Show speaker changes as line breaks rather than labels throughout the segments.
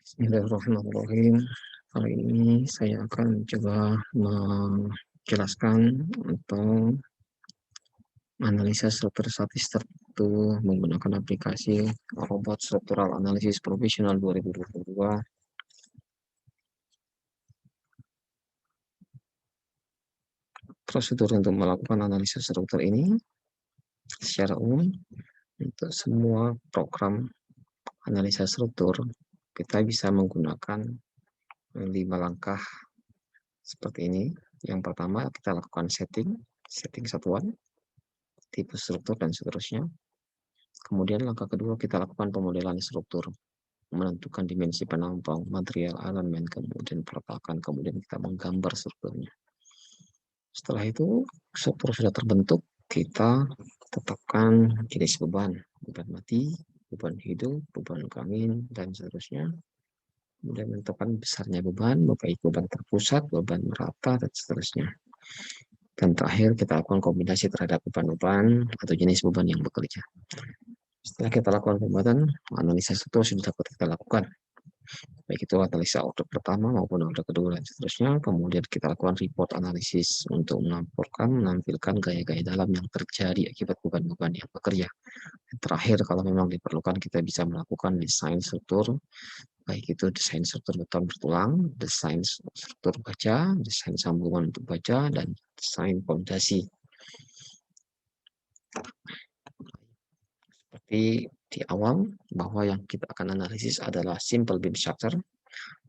Bismillahirrahmanirrahim. Kali ini saya akan mencoba menjelaskan atau analisa struktur statistik itu menggunakan aplikasi Robot Structural Analysis Professional 2022. Prosedur untuk melakukan analisa struktur ini secara umum untuk semua program analisa struktur kita bisa menggunakan 5 langkah seperti ini. Yang pertama kita lakukan setting satuan, tipe struktur, dan seterusnya. Kemudian langkah kedua kita lakukan pemodelan struktur, menentukan dimensi penampang, material, elemen, kemudian peletakan, kemudian kita menggambar strukturnya. Setelah itu struktur sudah terbentuk, kita tetapkan jenis beban mati, beban hidup, beban kawin, dan seterusnya. Kemudian menentukan besarnya beban, baik beban terpusat, beban merata, dan seterusnya. Dan terakhir kita lakukan kombinasi terhadap beban-beban atau jenis beban yang bekerja. Setelah kita lakukan pembuatan, analisa struktur sudah dapat kita lakukan. Baik itu analisa order pertama maupun order kedua dan seterusnya. Kemudian kita lakukan report analisis untuk menampilkan gaya-gaya dalam yang terjadi akibat beban-beban yang bekerja. Dan terakhir, kalau memang diperlukan, kita bisa melakukan desain struktur, baik itu desain struktur beton bertulang, desain struktur baja, desain sambungan untuk baja, dan desain fondasi. Seperti di awal, bahwa yang kita akan analisis adalah simple beam structure.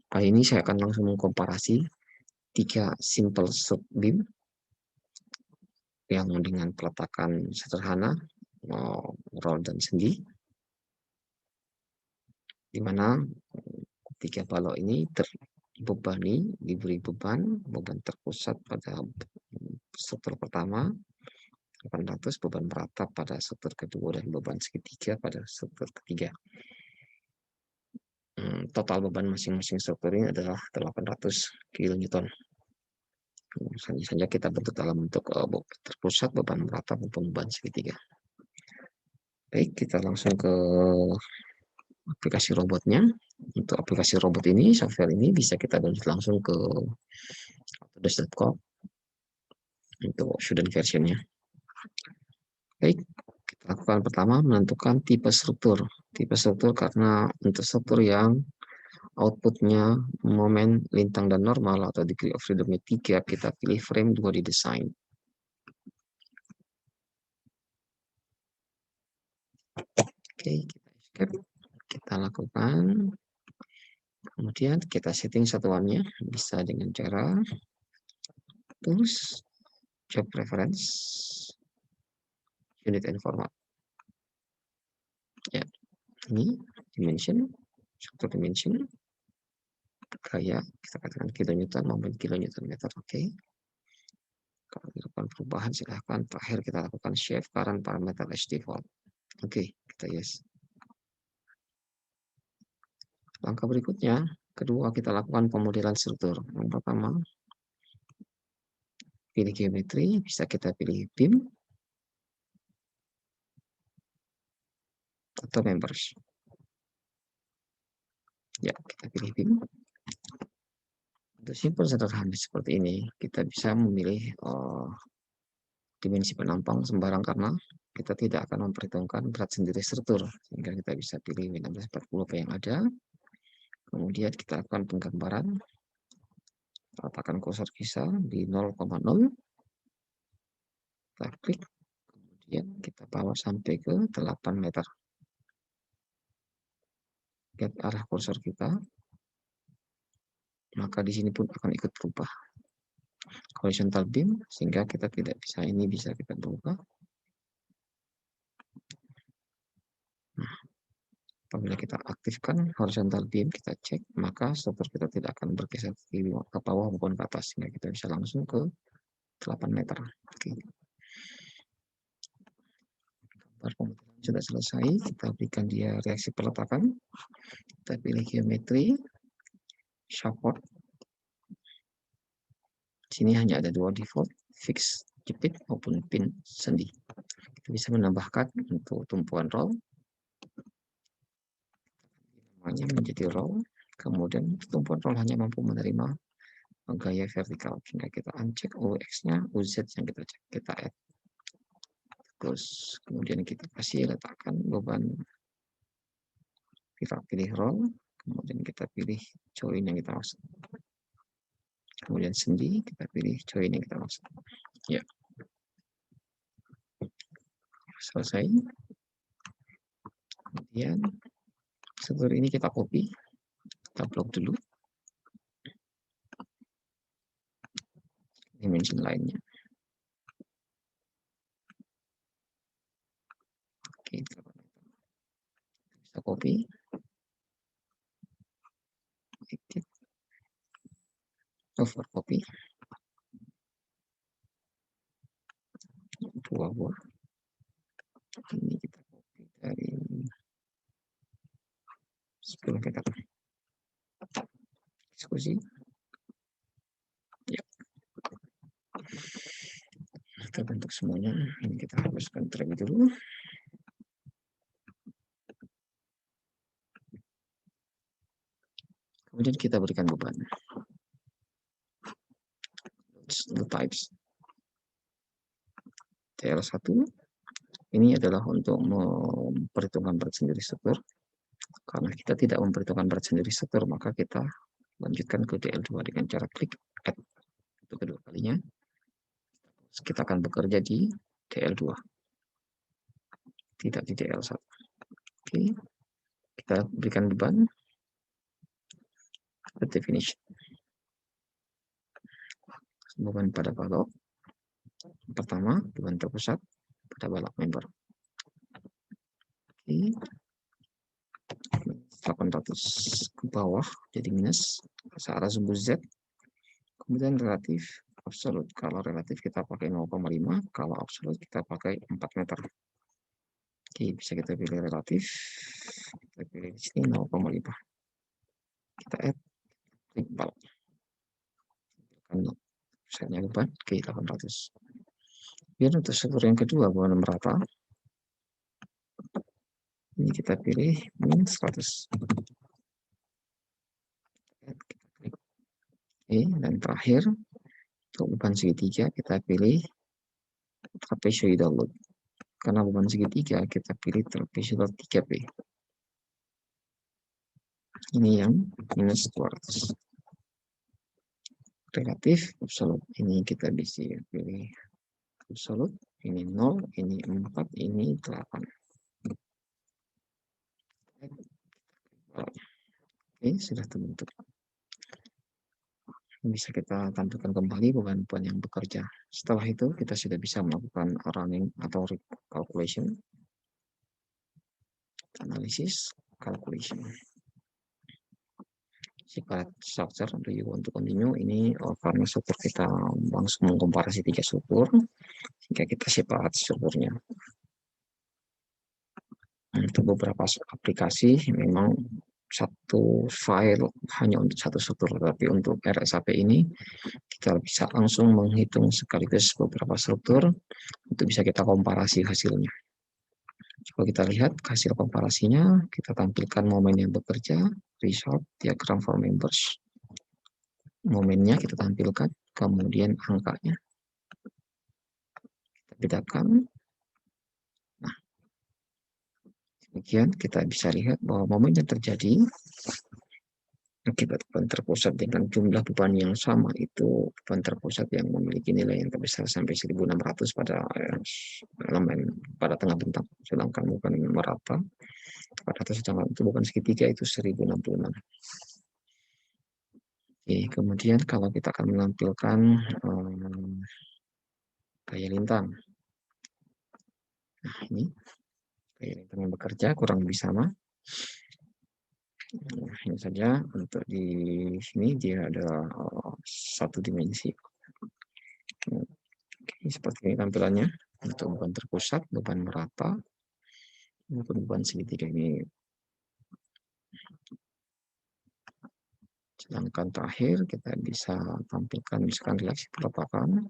Kali ini saya akan langsung mengkomparasi 3 simple sub beam yang dengan peletakan sederhana, roll dan sendi, di mana 3 balok ini diberi beban terpusat pada struktur pertama, 800, beban meratap pada struktur kedua, dan beban segitiga pada struktur ketiga. Total beban masing-masing struktur ini adalah 800 kN. Saja kita bentuk dalam bentuk terpusat, beban meratap, maupun beban segitiga. Baik, kita langsung ke aplikasi robotnya. Untuk aplikasi robot ini, software ini bisa kita download langsung ke autodesk.com untuk student versionnya. Baik, kita lakukan pertama menentukan tipe struktur. Tipe struktur karena untuk struktur yang outputnya momen, lintang, dan normal atau degree of freedom-nya 3, kita pilih frame 2 di desain. Oke, kita escape. Kita lakukan. Kemudian kita setting satuannya, bisa dengan cara tools, job preference, unit and format. Ya, ini dimension, struktur dimension, gaya, kita katakan kilonewton maupun kilonewton meter. Oke. Kalau dilakukan perubahan silahkan. Terakhir kita lakukan shape current parameter as default. Oke, kita yes. Langkah berikutnya, kedua kita lakukan pemodelan struktur. Yang pertama, pilih geometri, bisa kita pilih beam atau members. Ya, kita pilih beam. Untuk simpel sederhana seperti ini, kita bisa memilih dimensi penampang sembarang karena kita tidak akan memperhitungkan berat sendiri struktur, sehingga kita bisa pilih 1640 apa yang ada. Kemudian kita lakukan penggambaran, letakkan kursor bisa di 0,0, kita klik, kemudian kita bawa sampai ke 8 meter. Lihat arah kursor kita, maka di sini pun akan ikut berubah. Horizontal beam, sehingga kita tidak bisa, ini bisa kita buka. Nah, apabila kita aktifkan horizontal beam, kita cek, maka struktur kita tidak akan bergeser ke bawah maupun ke atas, sehingga kita bisa langsung ke 8 meter. Oke. Gambar pemutaran sudah selesai, kita berikan dia reaksi peletakan. Kita pilih geometri, support. Sini hanya ada 2 default, fix jepit maupun pin sendi. Kita bisa menambahkan untuk tumpuan roll, namanya menjadi roll. Kemudian tumpuan roll hanya mampu menerima gaya vertikal, sehingga kita uncheck UX-nya, UZ yang kita cek, kita add. Terus kemudian kita kasih letakkan beban, kita pilih roll, kemudian kita pilih join yang kita maksud. Kemudian sendi, kita pilih join yang kita maksud. Ya, selesai. Kemudian struktur ini kita copy, kita blok dulu dimension lainnya. Oke, kita bisa copy, edit, over copy, dua buah. Ini kita copy dari 10 meter. Diskusi. Ya, kita bentuk semuanya. Ini kita hapuskan terlebih dulu. Kemudian kita berikan beban. The types. TL1 ini adalah untuk memperhitungkan berat sendiri struktur. Karena kita tidak memperhitungkan berat sendiri struktur, maka kita lanjutkan ke DL2 dengan cara klik add. Itu kedua kalinya. Kita akan bekerja di DL2, tidak di DL1. Oke, kita berikan beban. The definition. Beban pada balok. Pertama, beban terpusat pada balok member. Oke. 800 ke bawah, jadi minus. Searah sumbu Z. Kemudian relatif, absolut. Kalau relatif kita pakai 0,5, kalau absolut kita pakai 4 meter. Oke, bisa kita pilih relatif. Kita pilih di sini 0,5. Kita add, klik balok. Misalnya beban, oke 800. Biar untuk struktur yang kedua, beban merata. Ini kita pilih min 100. Oke, dan terakhir untuk beban segitiga kita pilih trapezoidal load. Karena beban segitiga kita pilih trapezoidal 3P. Ini yang minus 200. Relatif absolut, ini kita bisa pilih absolut, ini 0, ini 4, ini 8. Oke, sudah terbentuk. Bisa kita tampilkan kembali beban-beban yang bekerja. Setelah itu kita sudah bisa melakukan running atau calculation, analisis, calculation. Sifat structure, do you want to continue? Ini karena struktur kita langsung mengkomparasi 3 struktur, sehingga kita sifat strukturnya. Untuk beberapa aplikasi memang satu file hanya untuk satu struktur, tapi untuk RSAP ini kita bisa langsung menghitung sekaligus beberapa struktur untuk bisa kita komparasi hasilnya. Kalau kita lihat hasil komparasinya, kita tampilkan momen yang bekerja, result, diagram for members. Momennya kita tampilkan, kemudian angkanya kita bedakan. Nah, demikian kita bisa lihat bahwa momen yang terjadi akibat beban terpusat dengan jumlah beban yang sama itu beban terpusat yang memiliki nilai yang terbesar sampai 1600 pada elemen pada tengah bentang, sedangkan beban merata pada atas sedangkan itu beban segitiga itu 1066. Oke, kemudian kalau kita akan menampilkan gaya lintang. Nah, ini gaya lintang yang bekerja kurang lebih sama. Nah, ini saja untuk di sini dia ada satu dimensi. Oke, seperti ini tampilannya untuk beban terpusat, beban merata, maupun beban segitiga ini. Sedangkan terakhir kita bisa tampilkan misalkan reaksi peletakan,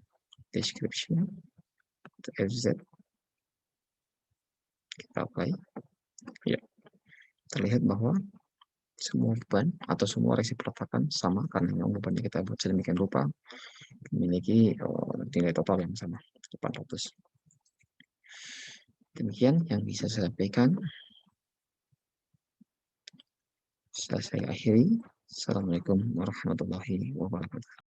description, untuk FZ. Kita apply. Ya, terlihat bahwa semua beban atau semua resiko perletakan sama karena memang bebannya kita buat sedemikian rupa memiliki nilai total yang sama 800. Demikian yang bisa saya sampaikan. Saya akhiri. Assalamualaikum warahmatullahi wabarakatuh.